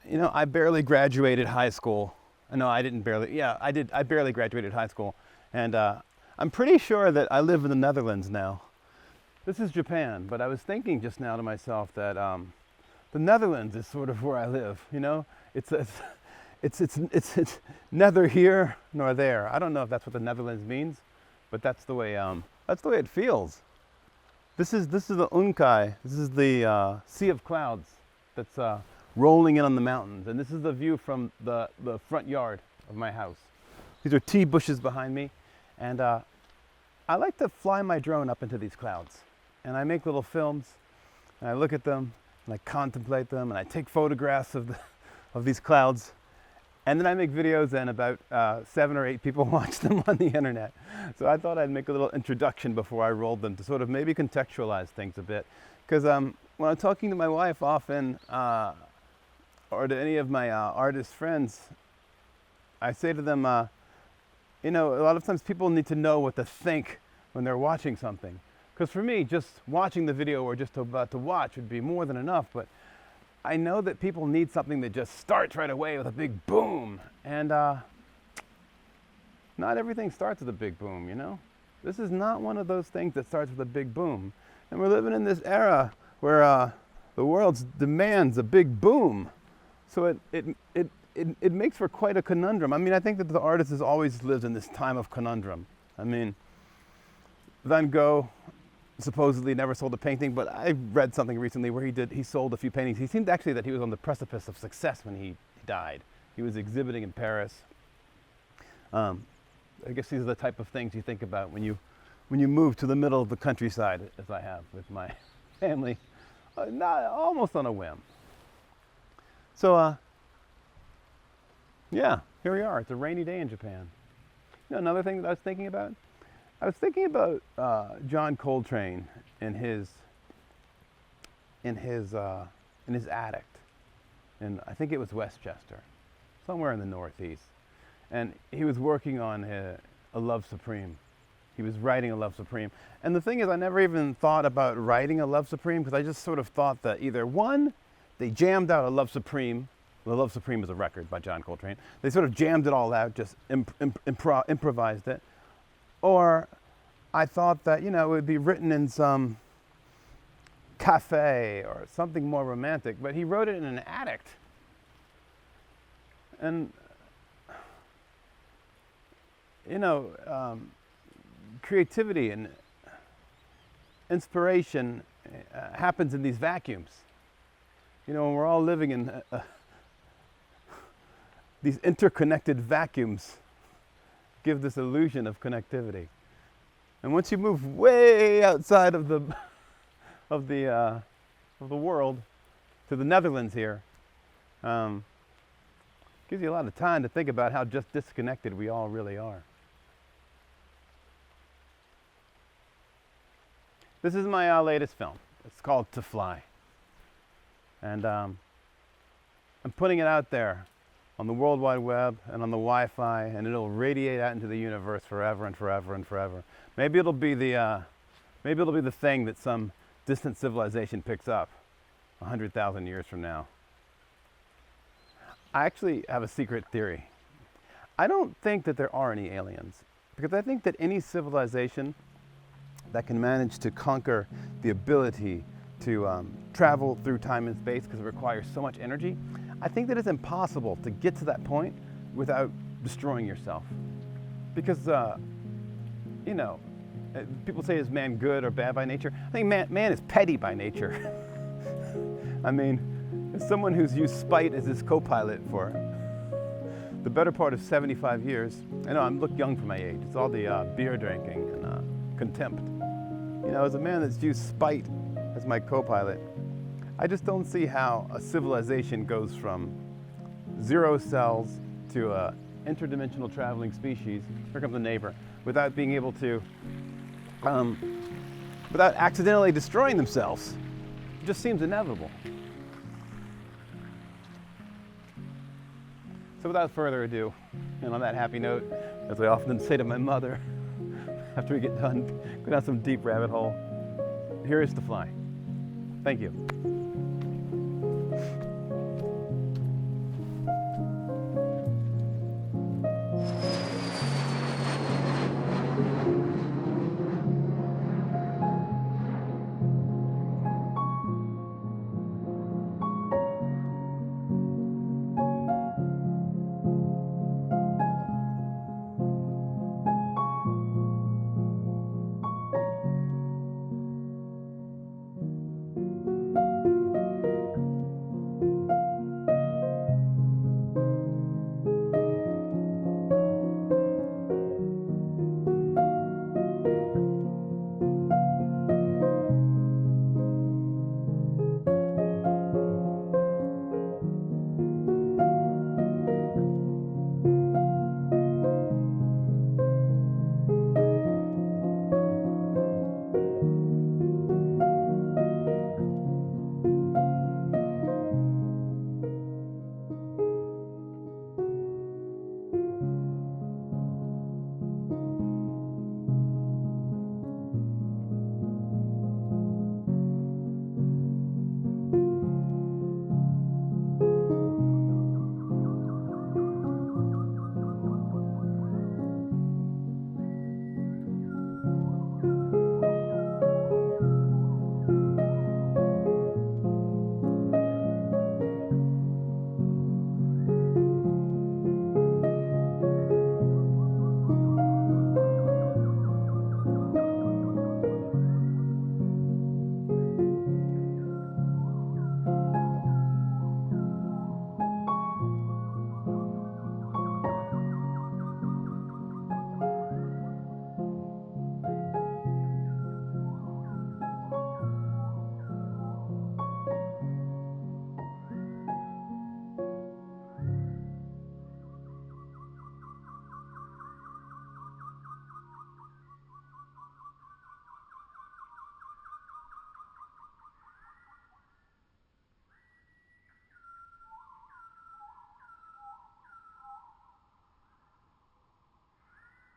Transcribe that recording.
You know, I barely graduated high school. No, I didn't barely. Yeah, I did. I barely graduated high school. And I'm pretty sure that I live in the Netherlands now. This is Japan, but I was thinking just now to myself that the Netherlands is sort of where I live. You know, it's neither here nor there. I don't know if that's what the Netherlands means, but that's the way it feels. This is the Unkai. This is the sea of clouds that's rolling in on the mountains, and this is the view from the front yard of my house. These are tea bushes behind me, and I like to fly my drone up into these clouds, and I make little films, and I look at them, and I contemplate them, and I take photographs of these clouds, and then I make videos, and about 7 or 8 people watch them on the internet. So I thought I'd make a little introduction before I rolled them to sort of maybe contextualize things a bit, because when I'm talking to my wife often, or to any of my artist friends, I say to them, you know, a lot of times people need to know what to think when they're watching something. Because for me, just watching the video or just about to watch would be more than enough, but I know that people need something that just starts right away with a big boom. And not everything starts with a big boom, you know? This is not one of those things that starts with a big boom. And we're living in this era where the world demands a big boom. So it makes for quite a conundrum. I mean, I think that the artist has always lived in this time of conundrum. I mean, Van Gogh supposedly never sold a painting, but I read something recently where he sold a few paintings. He seemed actually that he was on the precipice of success when he died. He was exhibiting in Paris. I guess these are the type of things you think about when you move to the middle of the countryside, as I have with my family, not almost on a whim. So, yeah, here we are. It's a rainy day in Japan. You know, another thing that I was thinking about? I was thinking about John Coltrane in his attic, and I think it was Westchester, somewhere in the Northeast. And he was working on a Love Supreme. He was writing a Love Supreme. And the thing is, I never even thought about writing a Love Supreme, because I just sort of thought that either one, they jammed out a Love Supreme. The Love Supreme is a record by John Coltrane. They sort of jammed it all out, just improvised it. Or I thought that, you know, it would be written in some cafe or something more romantic, but he wrote it in an attic. And, you know, creativity and inspiration happens in these vacuums. You know, when we're all living in these interconnected vacuums, give this illusion of connectivity. And once you move way outside of the world to the Netherlands here, gives you a lot of time to think about how just disconnected we all really are. This is my latest film. It's called To Fly. And I'm putting it out there on the World Wide Web and on the Wi-Fi, and it'll radiate out into the universe forever and forever and forever. Maybe it'll be the thing that some distant civilization picks up 100,000 years from now. I actually have a secret theory. I don't think that there are any aliens, because I think that any civilization that can manage to conquer the ability to travel through time and space, because it requires so much energy, I think that it's impossible to get to that point without destroying yourself. Because, you know, people say, is man good or bad by nature? I think man is petty by nature. I mean, as someone who's used spite as his co-pilot for the better part of 75 years, I know I look young for my age. It's all the beer drinking and contempt. You know, as a man that's used spite as my co-pilot, I just don't see how a civilization goes from 0 cells to an interdimensional traveling species, here comes a neighbor, without being able to, without accidentally destroying themselves. It just seems inevitable. So without further ado, and on that happy note, as I often say to my mother, after we get done, go down some deep rabbit hole, here is To Fly. Thank you.